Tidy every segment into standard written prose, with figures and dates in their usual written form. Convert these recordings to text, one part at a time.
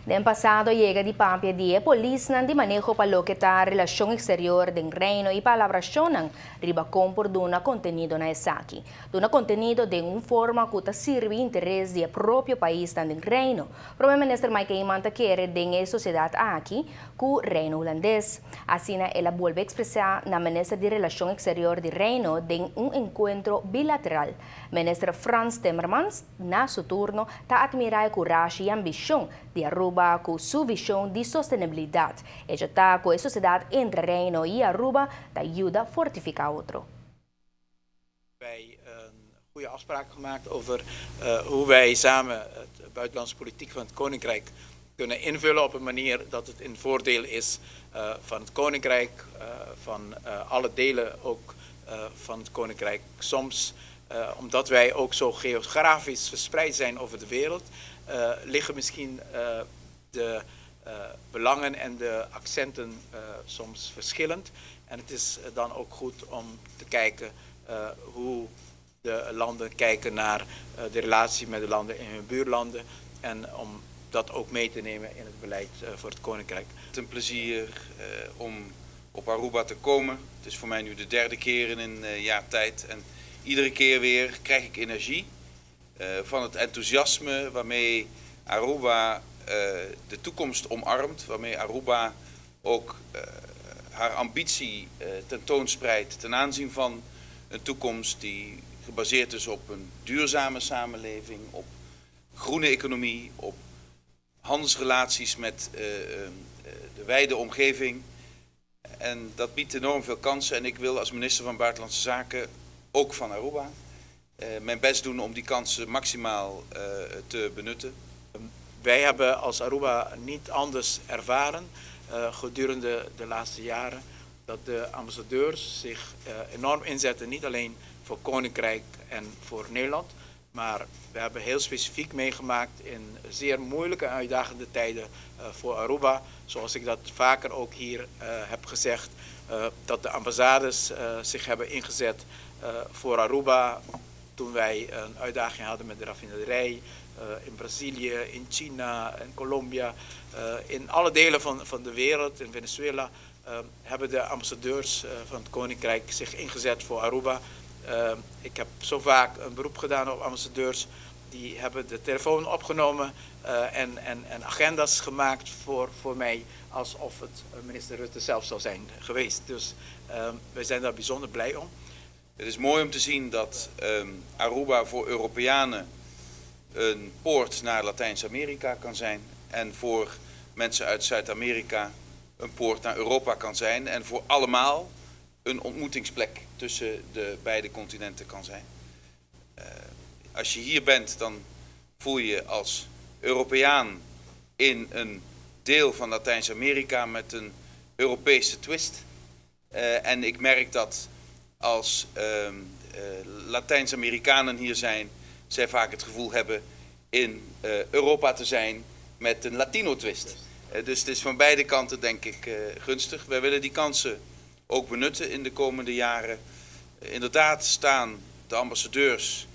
En pasado llega de Pampia de policía de manejo para lo que está relación exterior del reino y palabración riba compor de un contenido na esaki. De un contenido de una forma que sirve interés del propio país del reino. Primer ministro Mike Imanta quiere de la sociedad aquí con reino holandés. Así ella vuelve a expresar la ministra de relación exterior del reino de un encuentro bilateral. Ministro Frans Timmermans, na su turno, está admirando coraje y ambición de Aruba con su visión de sostenibilidad. Ella está con la sociedad entre reino y Aruba te ayuda a fortificar otro. Wij een goede afspraak gemaakt over hoe wij samen het buitenlandse politiek van het Koninkrijk kunnen invullen op een manier dat het in voordeel is van het Koninkrijk, van alle delen ook van het Koninkrijk. Soms, omdat wij ook zo geografisch verspreid zijn over de wereld, liggen misschien de belangen en de accenten soms verschillend. En het is dan ook goed om te kijken hoe de landen kijken naar de relatie met de landen in hun buurlanden en om dat ook mee te nemen in het beleid voor het Koninkrijk. Het is een plezier om op Aruba te komen. Het is voor mij nu de derde keer in een jaar tijd en iedere keer weer krijg ik energie van het enthousiasme waarmee Aruba de toekomst omarmt, waarmee Aruba ook haar ambitie tentoonspreidt ten aanzien van een toekomst die gebaseerd is op een duurzame samenleving, op groene economie, op handelsrelaties met de wijde omgeving. En dat biedt enorm veel kansen en ik wil als minister van Buitenlandse Zaken ook van Aruba mijn best doen om die kansen maximaal te benutten. Wij hebben als Aruba niet anders ervaren gedurende de laatste jaren dat de ambassadeurs zich enorm inzetten, niet alleen voor Koninkrijk en voor Nederland, maar we hebben heel specifiek meegemaakt in zeer moeilijke en uitdagende tijden voor Aruba. Zoals ik dat vaker ook hier heb gezegd, dat de ambassades zich hebben ingezet voor Aruba toen wij een uitdaging hadden met de raffinaderij in Brazilië, in China, in Colombia, in alle delen van de wereld, in Venezuela, hebben de ambassadeurs van het Koninkrijk zich ingezet voor Aruba. Ik heb zo vaak een beroep gedaan op ambassadeurs, die hebben de telefoon opgenomen en agenda's gemaakt voor mij, alsof het minister Rutte zelf zou zijn geweest. Dus wij zijn daar bijzonder blij om. Het is mooi om te zien dat Aruba voor Europeanen een poort naar Latijns-Amerika kan zijn en voor mensen uit Zuid-Amerika een poort naar Europa kan zijn en voor allemaal een ontmoetingsplek tussen de beide continenten kan zijn. Als je hier bent, dan voel je je als Europeaan in een deel van Latijns-Amerika met een Europese twist. En ik merk dat als Latijns-Amerikanen hier zijn, zij vaak het gevoel hebben in Europa te zijn met een Latino-twist. Dus het is van beide kanten denk ik gunstig. Wij willen die kansen ook benutten in de komende jaren. Inderdaad staan de ambassadeurs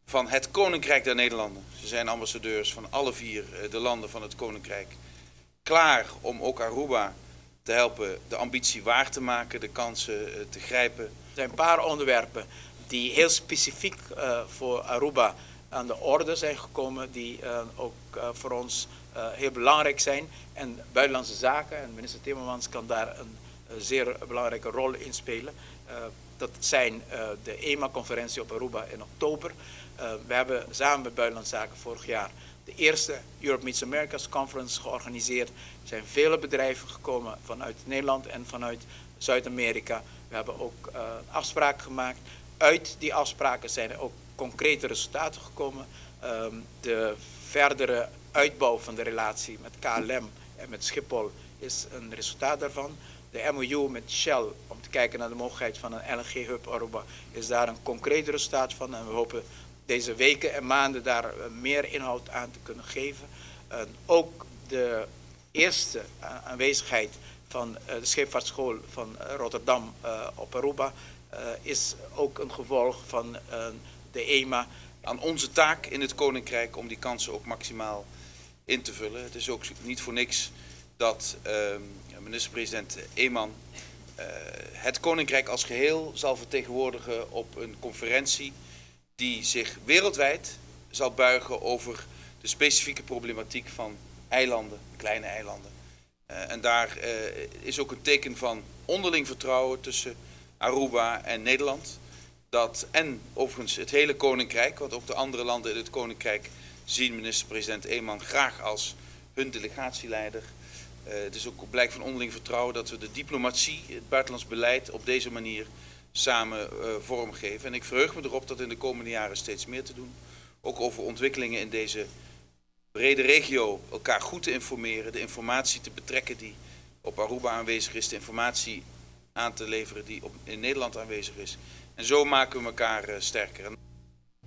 van het Koninkrijk der Nederlanden, ze zijn ambassadeurs van alle vier de landen van het Koninkrijk, klaar om ook Aruba te helpen de ambitie waar te maken, de kansen te grijpen. Er zijn een paar onderwerpen die heel specifiek voor Aruba aan de orde zijn gekomen, die ook voor ons heel belangrijk zijn. En Buitenlandse Zaken en minister Timmermans kan daar een zeer belangrijke rol in spelen. Dat zijn de EMA-conferentie op Aruba in oktober. We hebben samen met Buitenlandse Zaken vorig jaar de eerste Europe Meets Americas Conference georganiseerd. Er zijn vele bedrijven gekomen vanuit Nederland en vanuit Zuid-Amerika. We hebben ook afspraken gemaakt. Uit die afspraken zijn er ook concrete resultaten gekomen. De verdere uitbouw van de relatie met KLM en met Schiphol is een resultaat daarvan. De MOU met Shell om te kijken naar de mogelijkheid van een LNG-hub Aruba is daar een concreet resultaat van. En we hopen deze weken en maanden daar meer inhoud aan te kunnen geven. Ook de eerste aanwezigheid van de scheepvaartschool van Rotterdam op Aruba is ook een gevolg van de EMA. Aan onze taak in het Koninkrijk om die kansen ook maximaal in te vullen. Het is ook niet voor niks dat minister-president Eman het Koninkrijk als geheel zal vertegenwoordigen op een conferentie die zich wereldwijd zal buigen over de specifieke problematiek van eilanden, kleine eilanden. En daar is ook een teken van onderling vertrouwen tussen Aruba en Nederland. En overigens het hele Koninkrijk, want ook de andere landen in het Koninkrijk zien minister-president Eman graag als hun delegatieleider. Het is ook blijk van onderling vertrouwen dat we de diplomatie, het buitenlands beleid op deze manier samen vormgeven. En ik verheug me erop dat in de komende jaren steeds meer te doen. Ook over ontwikkelingen in deze brede regio elkaar goed te informeren, de informatie te betrekken die op Aruba aanwezig is, de informatie aan te leveren die in Nederland aanwezig is. En zo maken we elkaar sterker.